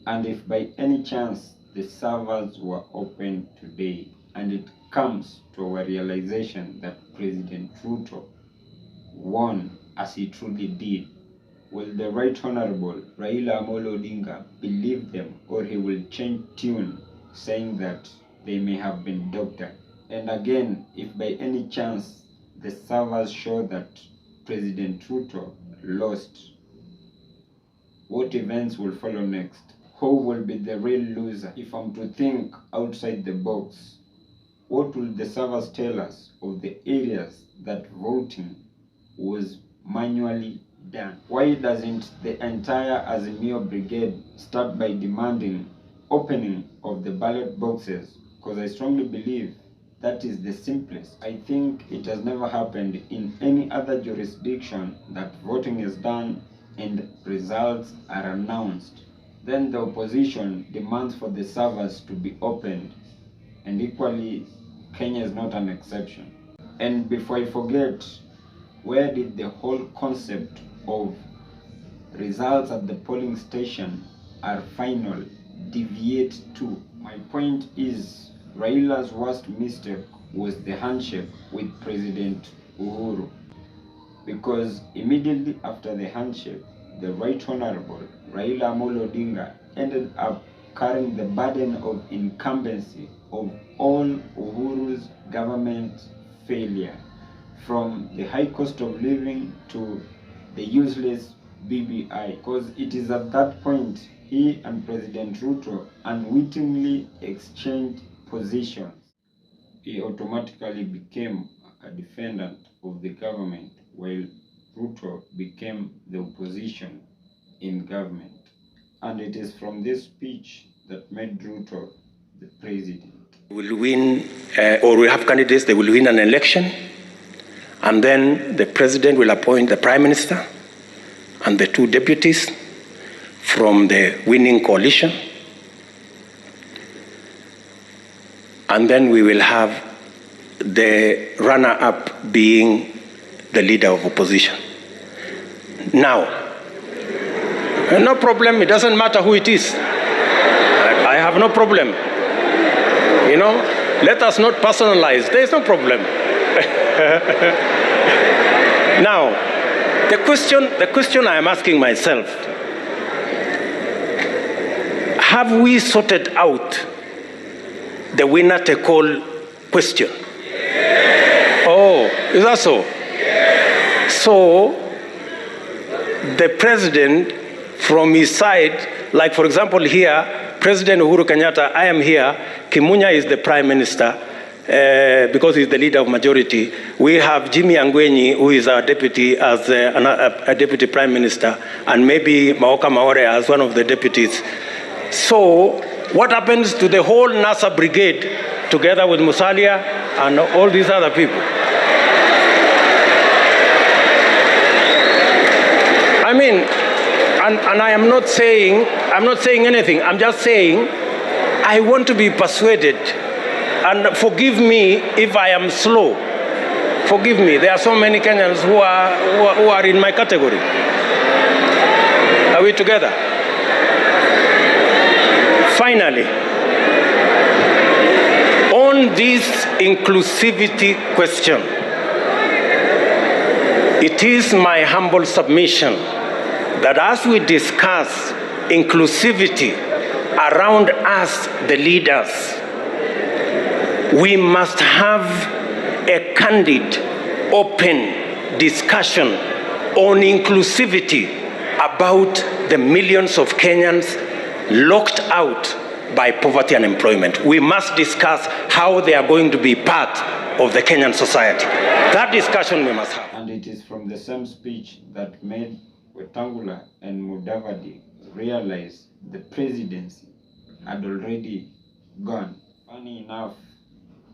And if by any chance the servers were opened today and it comes to our realization that President Ruto won as he truly did, will the Right Honorable Raila Amolo Odinga believe them, or he will change tune saying that they may have been doctored? And again, if by any chance the servers show that President Ruto lost, what events will follow next? Who will be the real loser? If I'm to think outside the box, what will the servers tell us of the areas that voting was manually done? Why doesn't the entire Azimio brigade start by demanding opening of the ballot boxes? Because I strongly believe that is the simplest. I think it has never happened in any other jurisdiction that voting is done and results are announced. Then the opposition demands for the servers to be opened, and equally Kenya is not an exception. And before I forget, where did the whole concept of results at the polling station are final deviate to? My point is, Raila's worst mistake was the handshake with President Uhuru, because immediately after the handshake, the Right Honorable Raila Amolo Odinga ended up carrying the burden of incumbency of all Uhuru's government failure, from the high cost of living to the useless BBI, because it is at that point he and President Ruto unwittingly exchanged positions. He automatically became a defendant of the government, while Ruto became the opposition in government. And it is from this speech that made Ruto the president. Will win, or we have candidates, they will win an election, and then the president will appoint the prime minister and the two deputies from the winning coalition. And then we will have the runner-up being the leader of opposition. Now, no problem, it doesn't matter who it is. I have no problem. You know, let us not personalize, there is no problem. Now, the question I am asking myself, have we sorted out the winner take all question? Oh, is that so? So, the president from his side, like for example here, President Uhuru Kenyatta, I am here, Kimunya is the prime minister, because he's the leader of majority. We have Jimmy Angwenyi, who is our deputy, as a deputy prime minister, and maybe Maoka Maore as one of the deputies. So, what happens to the whole NASA brigade, together with Musalia and all these other people? I mean, and I am not saying anything. I'm just saying I want to be persuaded. And forgive me if I am slow. Forgive me. There are so many Kenyans who are in my category. Are we together? Finally, on this inclusivity question, it is my humble submission that as we discuss inclusivity around us, the leaders, we must have a candid, open discussion on inclusivity about the millions of Kenyans locked out by poverty and unemployment. We must discuss how they are going to be part of the Kenyan society. That discussion we must have. And it is from the same speech that made Wetangula and Mudavadi realize the presidency had already gone. Funny enough,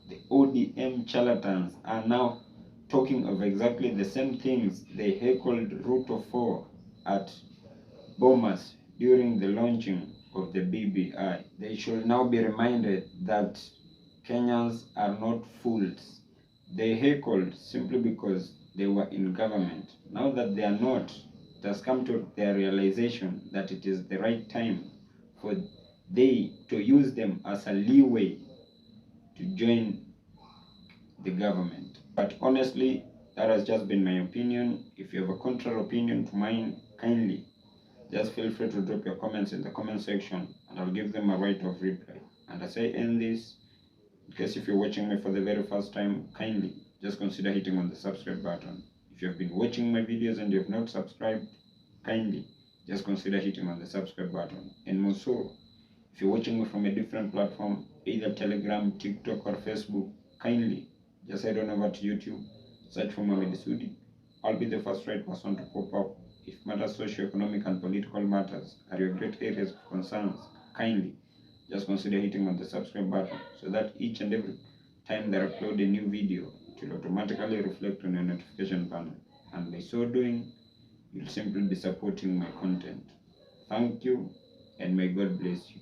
the ODM charlatans are now talking of exactly the same things they heckled Ruto for at Bomas during the launching of the BBI. They should now be reminded that Kenyans are not fools. They heckled simply because they were in government. Now that they are not, it has come to their realization that it is the right time for they to use them as a leeway to join the government. But honestly, that has just been my opinion. If you have a contrary opinion to mine, kindly just feel free to drop your comments in the comment section and I'll give them a right of reply. And as I end this, in case if you're watching me for the very first time, kindly just consider hitting on the subscribe button. If you have been watching my videos and you have not subscribed, kindly just consider hitting on the subscribe button. And more so, if you're watching me from a different platform, either Telegram, TikTok, or Facebook, kindly just head on over to YouTube, search for Mohamed Sudi. I'll be the first right person to pop up. If matters socio-economic and political matters are your great areas of concerns, kindly just consider hitting on the subscribe button so that each and every time that I upload a new video, it will automatically reflect on your notification panel. And by so doing, you'll simply be supporting my content. Thank you, and may God bless you.